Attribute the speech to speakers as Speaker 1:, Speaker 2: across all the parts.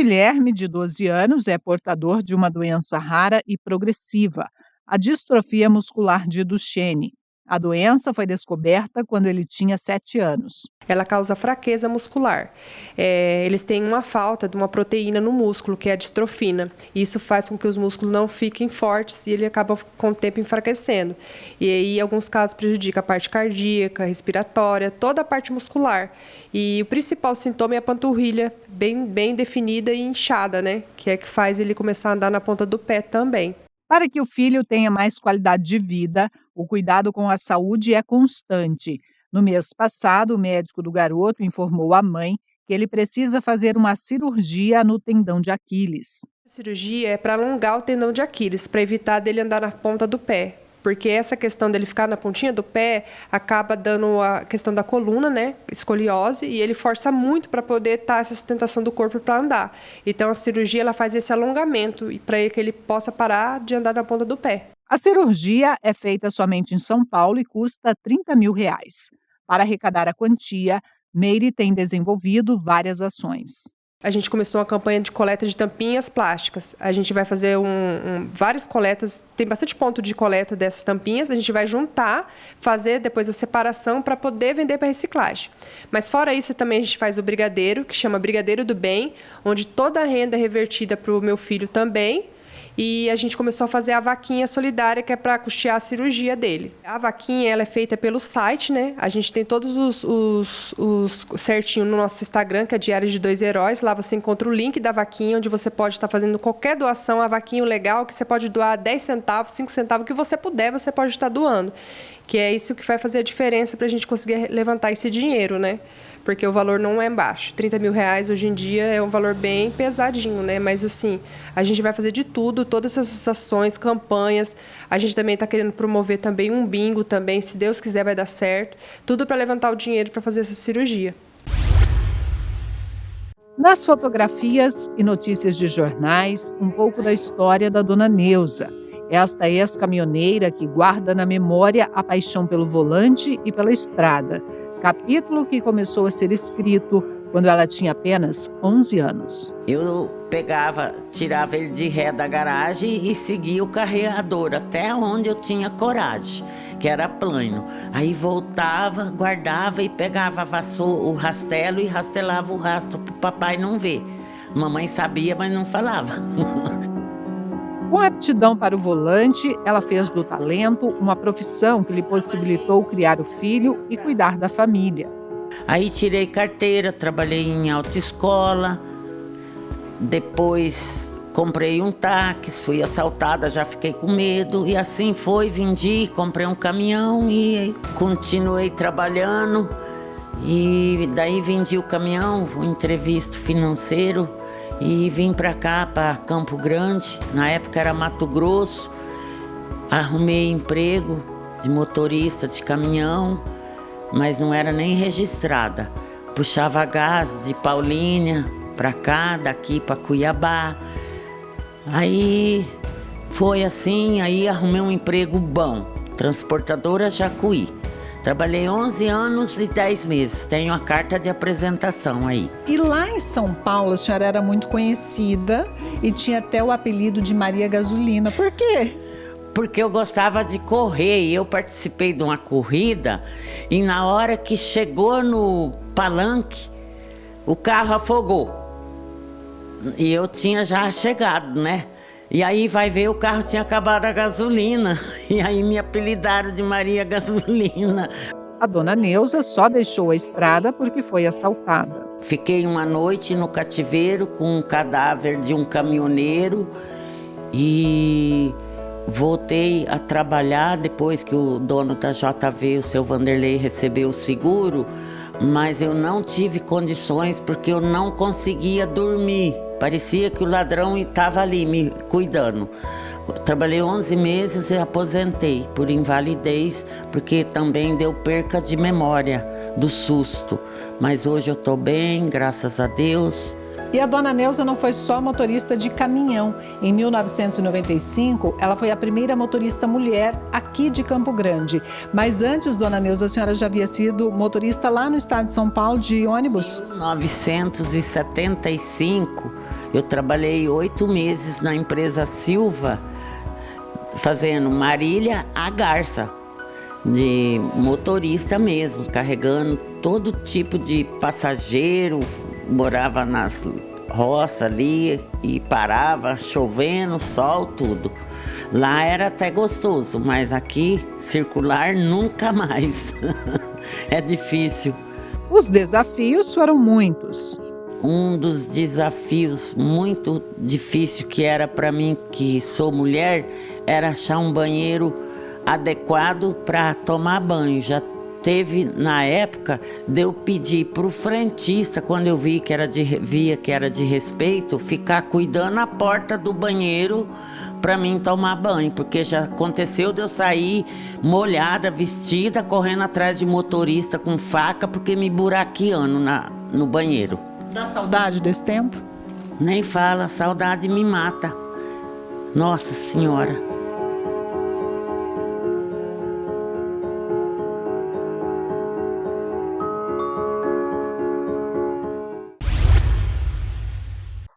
Speaker 1: Guilherme, de 12 anos, é portador de uma doença rara e progressiva, a distrofia muscular de Duchenne. A doença foi descoberta quando ele tinha 7 anos.
Speaker 2: Ela causa fraqueza muscular. Eles têm uma falta de uma proteína no músculo, que é a distrofina. Isso faz com que os músculos não fiquem fortes e ele acaba com o tempo enfraquecendo. E aí, em alguns casos, prejudica a parte cardíaca, respiratória, toda a parte muscular. E o principal sintoma é a panturrilha bem definida e inchada, né? Que é que faz ele começar a andar na ponta do pé também.
Speaker 1: Para que o filho tenha mais qualidade de vida, o cuidado com a saúde é constante. No mês passado, o médico do garoto informou à mãe que ele precisa fazer uma cirurgia no tendão de Aquiles.
Speaker 2: A cirurgia é para alongar o tendão de Aquiles, para evitar dele andar na ponta do pé. Porque essa questão dele ficar na pontinha do pé acaba dando a questão da coluna, né, escoliose, e ele força muito para poder estar essa sustentação do corpo para andar. Então a cirurgia ela faz esse alongamento para que ele possa parar de andar na ponta do pé.
Speaker 1: A cirurgia é feita somente em São Paulo e custa R$ 30 mil. Para arrecadar a quantia, Meire tem desenvolvido várias ações.
Speaker 2: A gente começou uma campanha de coleta de tampinhas plásticas. A gente vai fazer várias coletas, tem bastante ponto de coleta dessas tampinhas. A gente vai juntar, fazer depois a separação para poder vender para reciclagem. Mas fora isso, também a gente faz o brigadeiro, que chama Brigadeiro do Bem, onde toda a renda é revertida para o meu filho também. E a gente começou a fazer a vaquinha solidária, que é para custear a cirurgia dele. A vaquinha ela é feita pelo site, né? A gente tem todos os certinho no nosso Instagram, que é Diário de Dois Heróis. Lá você encontra o link da vaquinha, onde você pode estar fazendo qualquer doação. A vaquinha legal, que você pode doar 10 centavos, 5 centavos, o que você puder, você pode estar doando. Que é isso que vai fazer a diferença para a gente conseguir levantar esse dinheiro, né? Porque o valor não é baixo. R$ 30 mil hoje em dia é um valor bem pesadinho, né? Mas assim, a gente vai fazer de tudo, todas essas ações, campanhas. A gente também está querendo promover também um bingo também, se Deus quiser vai dar certo. Tudo para levantar o dinheiro para fazer essa cirurgia.
Speaker 1: Nas fotografias e notícias de jornais, um pouco da história da dona Neuza. Esta ex-caminhoneira que guarda na memória a paixão pelo volante e pela estrada. Capítulo que começou a ser escrito quando ela tinha apenas 11 anos.
Speaker 3: Eu tirava ele de ré da garagem e seguia o carreador até onde eu tinha coragem, que era plano. Aí voltava, guardava e pegava o rastelo e rastelava o rastro para o papai não ver. Mamãe sabia, mas não falava.
Speaker 1: Com aptidão para o volante, ela fez do talento uma profissão que lhe possibilitou criar o filho e cuidar da família.
Speaker 3: Aí tirei carteira, trabalhei em autoescola, depois comprei um táxi, fui assaltada, já fiquei com medo, e assim foi, vendi, comprei um caminhão e continuei trabalhando, e daí vendi o caminhão, o entrevisto financeiro, e vim para cá, para Campo Grande, na época era Mato Grosso, arrumei emprego de motorista de caminhão, mas não era nem registrada. Puxava gás de Paulínia para cá, daqui para Cuiabá. Aí foi assim, aí arrumei um emprego bom, transportadora Jacuí. Trabalhei 11 anos e 10 meses, tenho a carta de apresentação aí.
Speaker 4: E lá em São Paulo a senhora era muito conhecida e tinha até o apelido de Maria Gasolina. Por quê?
Speaker 3: Porque eu gostava de correr e eu participei de uma corrida e na hora que chegou no palanque, o carro afogou. E eu tinha já chegado, né? E aí vai ver, o carro tinha acabado a gasolina. E aí me apelidaram de Maria Gasolina.
Speaker 1: A dona Neuza só deixou a estrada porque foi assaltada.
Speaker 3: Fiquei uma noite no cativeiro com um cadáver de um caminhoneiro e voltei a trabalhar depois que o dono da JV, o seu Vanderlei, recebeu o seguro, mas eu não tive condições porque eu não conseguia dormir. Parecia que o ladrão estava ali me cuidando. Trabalhei 11 meses e aposentei por invalidez, porque também deu perca de memória do susto. Mas hoje eu estou bem, graças a Deus.
Speaker 4: E a dona Neuza não foi só motorista de caminhão. Em 1995, ela foi a primeira motorista mulher aqui de Campo Grande. Mas antes, dona Neuza, a senhora já havia sido motorista lá no estado de São Paulo de ônibus?
Speaker 3: Em 1975, eu trabalhei 8 meses na empresa Silva, fazendo Marília a Garça, de motorista mesmo, carregando todo tipo de passageiro. Morava nas roças ali e parava, chovendo, sol, tudo. Lá era até gostoso, mas aqui, circular, nunca mais. É difícil.
Speaker 1: Os desafios foram muitos.
Speaker 3: Um dos desafios muito difícil que era para mim, que sou mulher, era achar um banheiro adequado para tomar banho. Já teve, na época, de eu pedir para o frentista, quando eu via que era de respeito, ficar cuidando a porta do banheiro para mim tomar banho, porque já aconteceu de eu sair molhada, vestida, correndo atrás de motorista com faca, porque me buraqueando no banheiro.
Speaker 4: Dá saudade desse tempo?
Speaker 3: Nem fala, a saudade me mata. Nossa Senhora.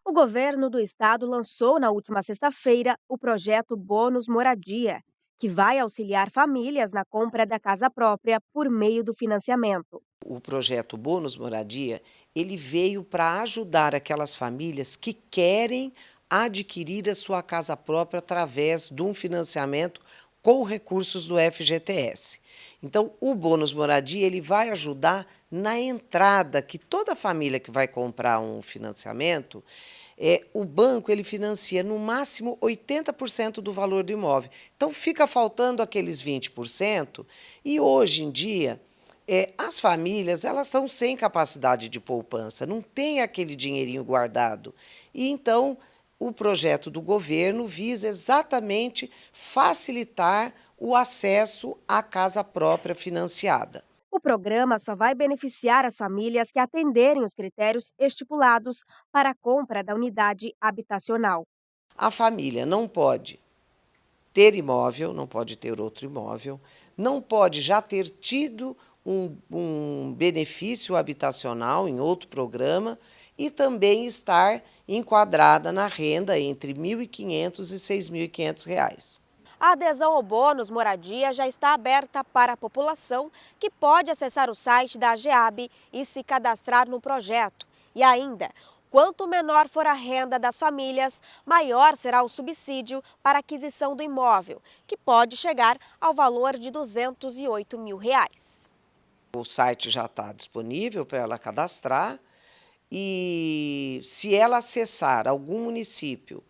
Speaker 5: O governo do estado lançou na última sexta-feira o projeto Bônus Moradia, que vai auxiliar famílias na compra da casa própria por meio do financiamento.
Speaker 6: O projeto Bônus Moradia, ele veio para ajudar aquelas famílias que querem adquirir a sua casa própria através de um financiamento com recursos do FGTS. Então, o Bônus Moradia, ele vai ajudar na entrada, que toda família que vai comprar um financiamento, o banco ele financia no máximo 80% do valor do imóvel. Então, fica faltando aqueles 20%, e hoje em dia, as famílias elas estão sem capacidade de poupança, não tem aquele dinheirinho guardado. E então, o projeto do governo visa exatamente facilitar o acesso à casa própria financiada.
Speaker 5: O programa só vai beneficiar as famílias que atenderem os critérios estipulados para a compra da unidade habitacional.
Speaker 6: A família não pode ter imóvel, não pode ter outro imóvel, não pode já ter tido um benefício habitacional em outro programa e também estar enquadrada na renda entre R$ 1.500 e R$ 6.500.
Speaker 5: A adesão ao Bônus Moradia já está aberta para a população, que pode acessar o site da AGEAB e se cadastrar no projeto. E ainda, quanto menor for a renda das famílias, maior será o subsídio para aquisição do imóvel, que pode chegar ao valor de R$ 208 mil.
Speaker 6: O site já está disponível para ela cadastrar e, se ela acessar algum município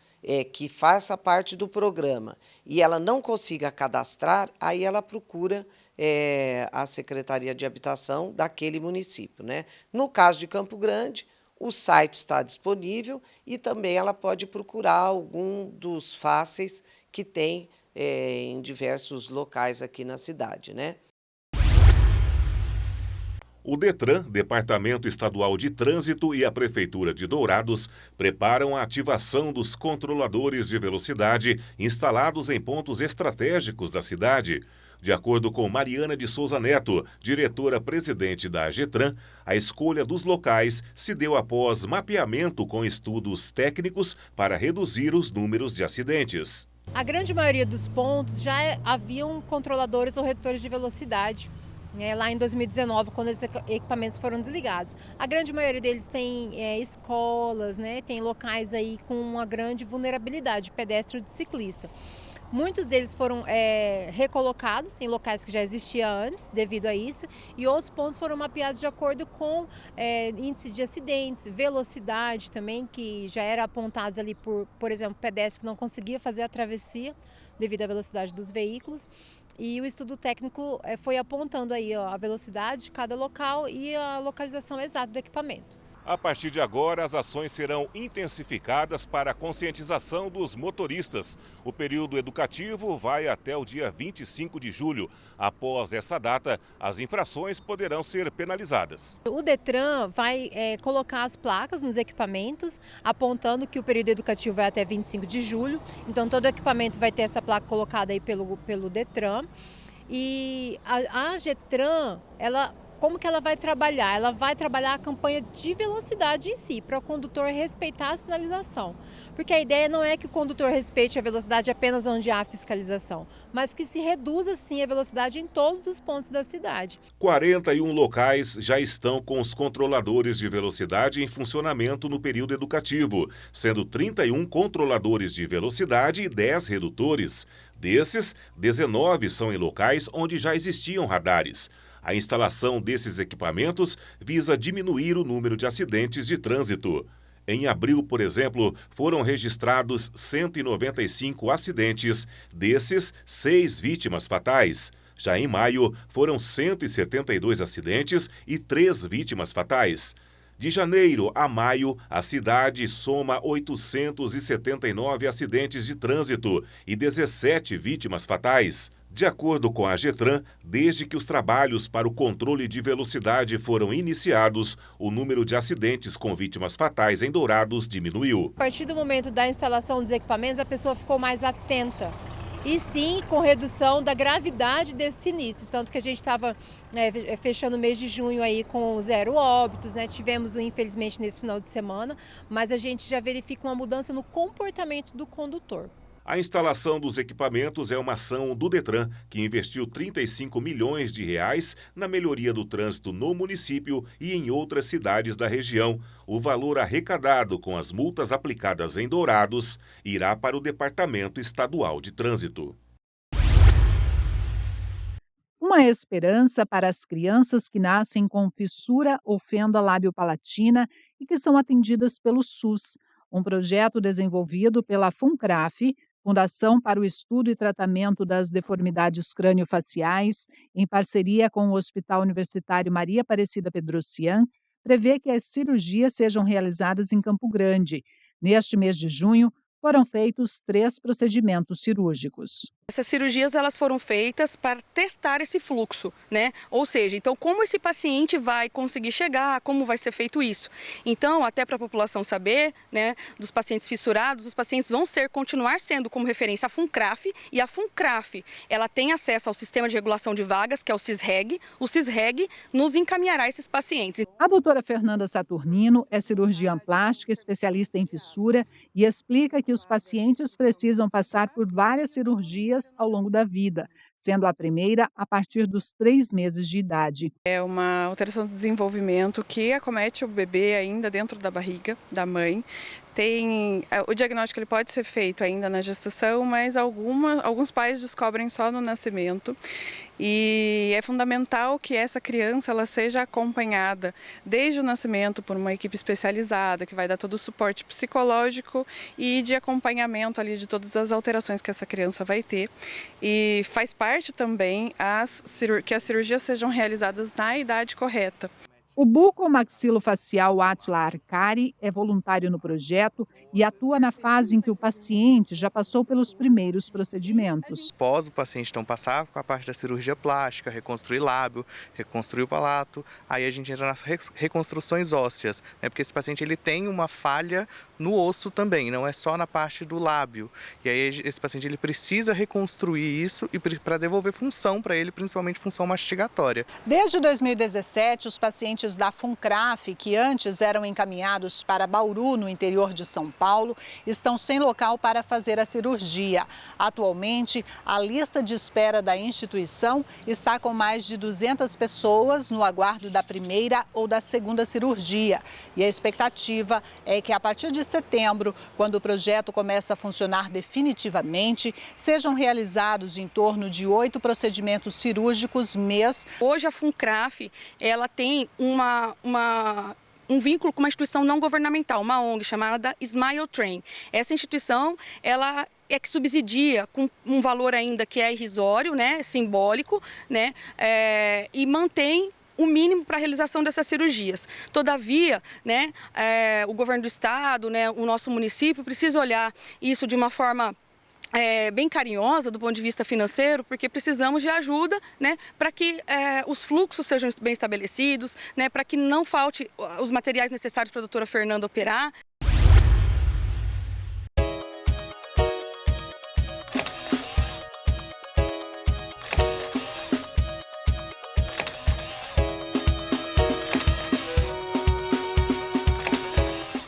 Speaker 6: que faça parte do programa e ela não consiga cadastrar, aí ela procura a Secretaria de Habitação daquele município, né? No caso de Campo Grande, o site está disponível e também ela pode procurar algum dos fáceis que tem em diversos locais aqui na cidade, né?
Speaker 7: O Detran, Departamento Estadual de Trânsito, e a Prefeitura de Dourados preparam a ativação dos controladores de velocidade instalados em pontos estratégicos da cidade. De acordo com Mariana de Souza Neto, diretora-presidente da AGETRAN, a escolha dos locais se deu após mapeamento com estudos técnicos para reduzir os números de acidentes.
Speaker 8: A grande maioria dos pontos já haviam controladores ou redutores de velocidade. Lá em 2019, quando esses equipamentos foram desligados. A grande maioria deles tem escolas, né? Tem locais aí com uma grande vulnerabilidade de pedestre e de ciclista. Muitos deles foram recolocados em locais que já existiam antes, devido a isso, e outros pontos foram mapeados de acordo com índice de acidentes, velocidade também, que já eram apontados ali por exemplo, pedestre que não conseguia fazer a travessia devido à velocidade dos veículos. E o estudo técnico foi apontando aí a velocidade de cada local e a localização exata do equipamento.
Speaker 7: A partir de agora, as ações serão intensificadas para a conscientização dos motoristas. O período educativo vai até o dia 25 de julho. Após essa data, as infrações poderão ser penalizadas.
Speaker 8: O Detran vai colocar as placas nos equipamentos, apontando que o período educativo vai até 25 de julho. Então, todo equipamento vai ter essa placa colocada aí pelo Detran. E a Getran, como que ela vai trabalhar? Ela vai trabalhar a campanha de velocidade em si, para o condutor respeitar a sinalização. Porque a ideia não é que o condutor respeite a velocidade apenas onde há fiscalização, mas que se reduza sim a velocidade em todos os pontos da cidade.
Speaker 7: 41 locais já estão com os controladores de velocidade em funcionamento no período educativo, sendo 31 controladores de velocidade e 10 redutores. Desses, 19 são em locais onde já existiam radares. A instalação desses equipamentos visa diminuir o número de acidentes de trânsito. Em abril, por exemplo, foram registrados 195 acidentes, desses 6 vítimas fatais. Já em maio, foram 172 acidentes e 3 vítimas fatais. De janeiro a maio, a cidade soma 879 acidentes de trânsito e 17 vítimas fatais. De acordo com a Getran, desde que os trabalhos para o controle de velocidade foram iniciados, o número de acidentes com vítimas fatais em Dourados diminuiu.
Speaker 8: A partir do momento da instalação dos equipamentos, a pessoa ficou mais atenta. E sim, com redução da gravidade desses sinistros. Tanto que a gente estava fechando o mês de junho aí com 0 óbitos, né? Tivemos, infelizmente, nesse final de semana, mas a gente já verifica uma mudança no comportamento do condutor.
Speaker 7: A instalação dos equipamentos é uma ação do Detran, que investiu 35 milhões de reais na melhoria do trânsito no município e em outras cidades da região. O valor arrecadado com as multas aplicadas em Dourados irá para o Departamento Estadual de Trânsito.
Speaker 1: Uma esperança para as crianças que nascem com fissura ou fenda lábio-palatina e que são atendidas pelo SUS. Um projeto desenvolvido pela FUNCRAF, Fundação para o Estudo e Tratamento das Deformidades Crânio-Faciais, em parceria com o Hospital Universitário Maria Aparecida Pedrocian, prevê que as cirurgias sejam realizadas em Campo Grande. Neste mês de junho, foram feitos 3 procedimentos cirúrgicos.
Speaker 9: Essas cirurgias elas foram feitas para testar esse fluxo, né? Ou seja, então como esse paciente vai conseguir chegar, como vai ser feito isso. Então, até para a população saber, né, dos pacientes fissurados, os pacientes vão continuar sendo como referência a FUNCRAF, e a FUNCRAF, ela tem acesso ao sistema de regulação de vagas, que é o CISREG. O CISREG nos encaminhará esses pacientes.
Speaker 1: A doutora Fernanda Saturnino é cirurgiã plástica, especialista em fissura, e explica que os pacientes precisam passar por várias cirurgias ao longo da vida, sendo a primeira a partir dos 3 meses de idade.
Speaker 10: É uma alteração do desenvolvimento que acomete o bebê ainda dentro da barriga da mãe. O diagnóstico ele pode ser feito ainda na gestação, mas alguns pais descobrem só no nascimento. E é fundamental que essa criança ela seja acompanhada desde o nascimento por uma equipe especializada, que vai dar todo o suporte psicológico e de acompanhamento ali de todas as alterações que essa criança vai ter. E faz parte também que as cirurgias sejam realizadas na idade correta.
Speaker 1: O bucomaxilofacial Atila Arcari é voluntário no projeto e atua na fase em que o paciente já passou pelos primeiros procedimentos.
Speaker 11: Após o paciente então passar com a parte da cirurgia plástica, reconstruir lábio, reconstruir o palato, aí a gente entra nas reconstruções ósseas, né? Porque esse paciente ele tem uma falha no osso também, não é só na parte do lábio. E aí esse paciente ele precisa reconstruir isso e para devolver função para ele, principalmente função mastigatória.
Speaker 4: Desde 2017, os pacientes da FUNCRAF, que antes eram encaminhados para Bauru, no interior de São Paulo, estão sem local para fazer a cirurgia. Atualmente, a lista de espera da instituição está com mais de 200 pessoas no aguardo da primeira ou da segunda cirurgia. E a expectativa é que a partir de setembro, quando o projeto começa a funcionar definitivamente, sejam realizados em torno de 8 procedimentos cirúrgicos mês.
Speaker 9: Hoje a FUNCRAF, ela tem um vínculo com uma instituição não governamental, uma ONG chamada Smile Train. Essa instituição, ela é que subsidia com um valor ainda que é irrisório, né, simbólico, né, e mantém o mínimo para a realização dessas cirurgias. Todavia, né, o governo do estado, né, o nosso município precisa olhar isso de uma forma bem carinhosa do ponto de vista financeiro, porque precisamos de ajuda, né, para que os fluxos sejam bem estabelecidos, né, para que não falte os materiais necessários para a doutora Fernanda operar.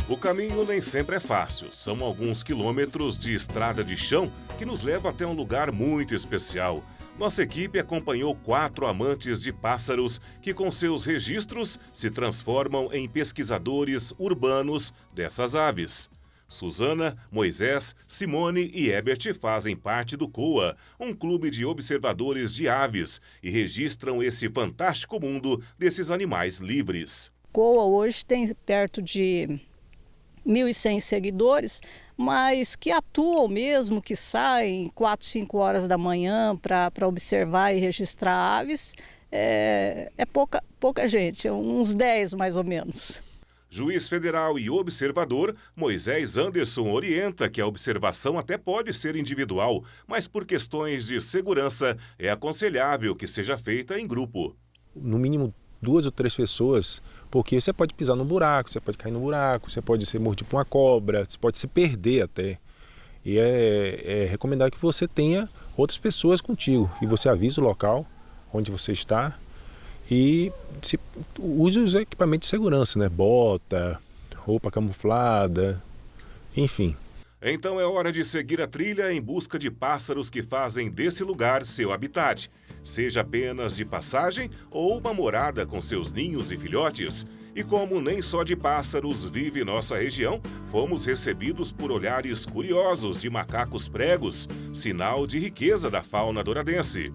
Speaker 7: O caminho nem sempre é fácil. São alguns quilômetros de estrada de chão que nos leva até um lugar muito especial. Nossa equipe acompanhou 4 amantes de pássaros que, com seus registros, se transformam em pesquisadores urbanos dessas aves. Suzana, Moisés, Simone e Ebert fazem parte do COA, um clube de observadores de aves, e registram esse fantástico mundo desses animais livres.
Speaker 12: COA hoje tem perto de 1.100 seguidores, mas que atuam mesmo, que saem 4, 5 horas da manhã para observar e registrar aves, é pouca gente, uns 10 mais ou menos.
Speaker 7: Juiz federal e observador, Moisés Anderson orienta que a observação até pode ser individual, mas por questões de segurança é aconselhável que seja feita em grupo.
Speaker 13: No mínimo 2 ou 3 pessoas, porque você pode pisar no buraco, você pode cair no buraco, você pode ser mordido por uma cobra, você pode se perder até. E é recomendado que você tenha outras pessoas contigo e você avisa o local onde você está e use os equipamentos de segurança, né? Bota, roupa camuflada, enfim.
Speaker 7: Então é hora de seguir a trilha em busca de pássaros que fazem desse lugar seu habitat. Seja apenas de passagem ou uma morada com seus ninhos e filhotes. E como nem só de pássaros vive nossa região, fomos recebidos por olhares curiosos de macacos pregos, sinal de riqueza da fauna douradense.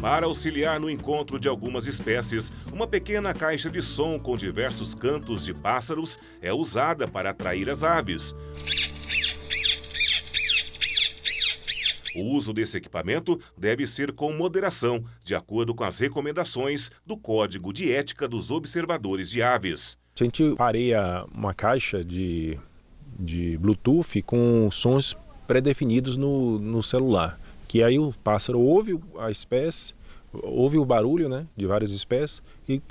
Speaker 7: Para auxiliar no encontro de algumas espécies, uma pequena caixa de som com diversos cantos de pássaros é usada para atrair as aves. O uso desse equipamento deve ser com moderação, de acordo com as recomendações do Código de Ética dos Observadores de Aves.
Speaker 13: A gente pareia uma caixa de Bluetooth com sons pré-definidos no celular, que aí o pássaro ouve a espécie, ouve o barulho, né, de várias espécies e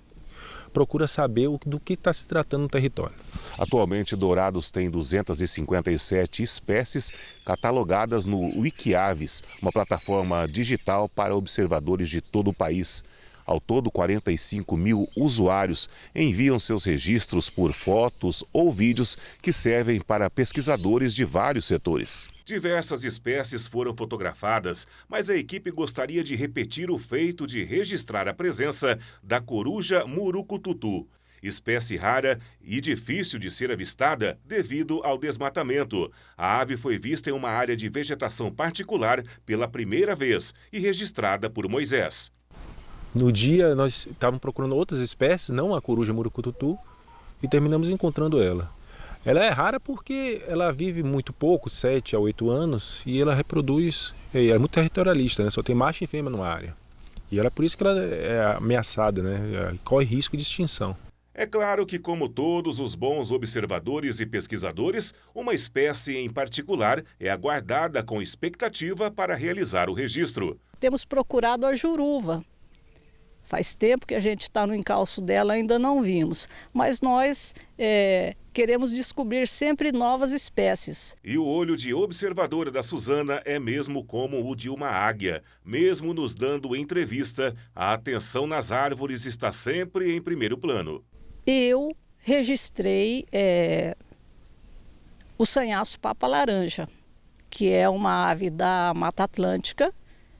Speaker 13: procura saber do que está se tratando no território.
Speaker 7: Atualmente, Dourados tem 257 espécies catalogadas no Wikiaves, uma plataforma digital para observadores de todo o país. Ao todo, 45 mil usuários enviam seus registros por fotos ou vídeos que servem para pesquisadores de vários setores. Diversas espécies foram fotografadas, mas a equipe gostaria de repetir o feito de registrar a presença da coruja murucututu, espécie rara e difícil de ser avistada devido ao desmatamento. A ave foi vista em uma área de vegetação particular pela primeira vez e registrada por Moisés.
Speaker 13: No dia, nós estávamos procurando outras espécies, não a coruja murucututu, e terminamos encontrando ela. Ela é rara porque ela vive muito pouco, 7 a 8 anos, e ela reproduz, é muito territorialista, né? Só tem macho e fêmea numa área. E ela, por isso que ela é ameaçada, né? Corre risco de extinção.
Speaker 7: É claro que, como todos os bons observadores e pesquisadores, uma espécie em particular é aguardada com expectativa para realizar o registro.
Speaker 12: Temos procurado a juruva. Faz tempo que a gente está no encalço dela, ainda não vimos. Mas nós queremos descobrir sempre novas espécies.
Speaker 7: E o olho de observadora da Suzana é mesmo como o de uma águia. Mesmo nos dando entrevista, a atenção nas árvores está sempre em primeiro plano.
Speaker 12: Eu registrei o sanhaço papa-laranja, que é uma ave da Mata Atlântica.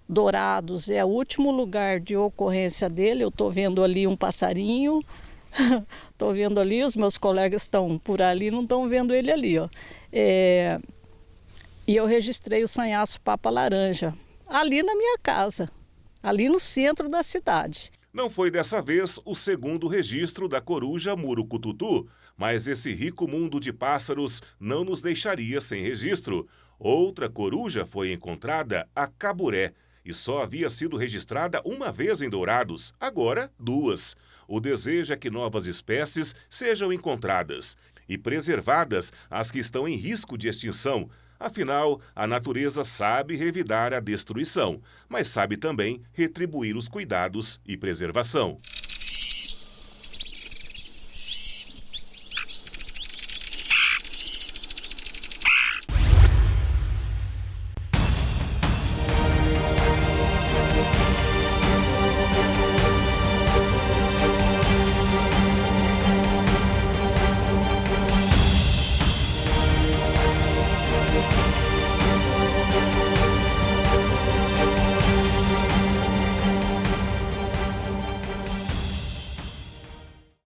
Speaker 12: Dourados é o último lugar de ocorrência dele. Eu estou vendo ali um passarinho, estou vendo ali, os meus colegas estão por ali, não estão vendo ele ali, ó. E eu registrei o sanhaço papa-laranja ali na minha casa, ali no centro da cidade.
Speaker 7: Não foi dessa vez o segundo registro da coruja murucututu, mas esse rico mundo de pássaros não nos deixaria sem registro. Outra coruja foi encontrada a Caburé e só havia sido registrada uma vez em Dourados, agora 2. O desejo é que novas espécies sejam encontradas e preservadas as que estão em risco de extinção. Afinal, a natureza sabe revidar a destruição, mas sabe também retribuir os cuidados e preservação.